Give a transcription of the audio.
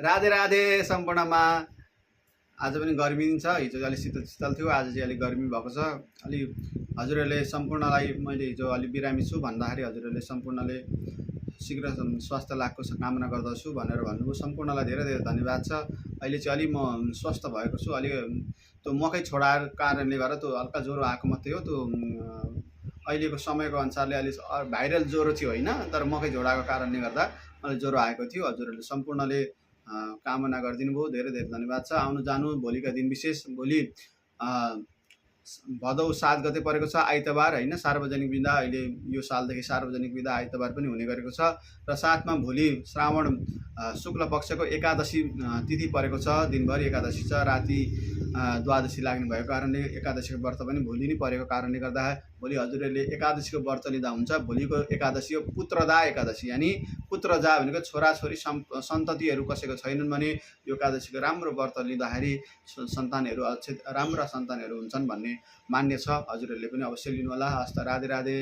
राधे राधे सम्पूर्णमा। आज पनि गर्मी छ, हिजो अलि शीतल शीतल थियो, आज चाहिँ अलिक गर्मी भएको छ। अलि हजुरहरूले सम्पूर्णलाई मैले हिजो अलि बिरामी छु भन्दाखेरि हजुरहरूले सम्पूर्णले शीघ्र स्वास्थ्य लाभको कामना गर्दछु भनेर भन्नुभयो। सम्पूर्णलाई धेरै धेरै धन्यवाद छ। अहिले चाहिँ अलि म स्वस्थ भएको छु। अलि त्यो मकै छोडाएर कारणले गर्दा त्यो हल्का ज्वरो आएको मात्रै हो। त्यो अहिलेको समयको अनुसारले अलि भाइरल ज्वरो थियो होइन, तर मकै झोडाको कारणले गर्दा मलाई ज्वरो आएको थियो। हजुरहरूले सम्पूर्णले कामना गरिदिनु भयो, धेरै धेरै धन्यवाद छ। आउनु जानु भोलिका दिन विशेष भोलि भदौ 7 गते परेको छ आइतबार होइन, सार्वजनिक बिदा। अहिले यो सालदेखि सार्वजनिक बिदा आइतबार पनि हुने गरेको छ र साथमा भोलि श्रावण शुक्ल पक्षको एकादशी तिथि परेको छ। दिनभरि एकादशी छ, राति द्वादशी लाग्ने भएको कारणले एकादशीको व्रत पनि भोलि नै परेको कारणले गर्दा भोलि हजुरहरूले एकादशीको व्रत लिँदा हुन्छ। भोलिको एकादशी हो पुत्रदा एकादशी, यानि पुत्रजा भनेको छोराछोरी सन्ततिहरू कसैको छैनन् भने यो एकादशीको राम्रो व्रत लिँदाखेरि सन्तानहरू राम्रा सन्तानहरू हुन्छन् भन्ने मान्य छ। हजुरहरूले पनि अवश्य लिनु होला। हस्त राधे राधे।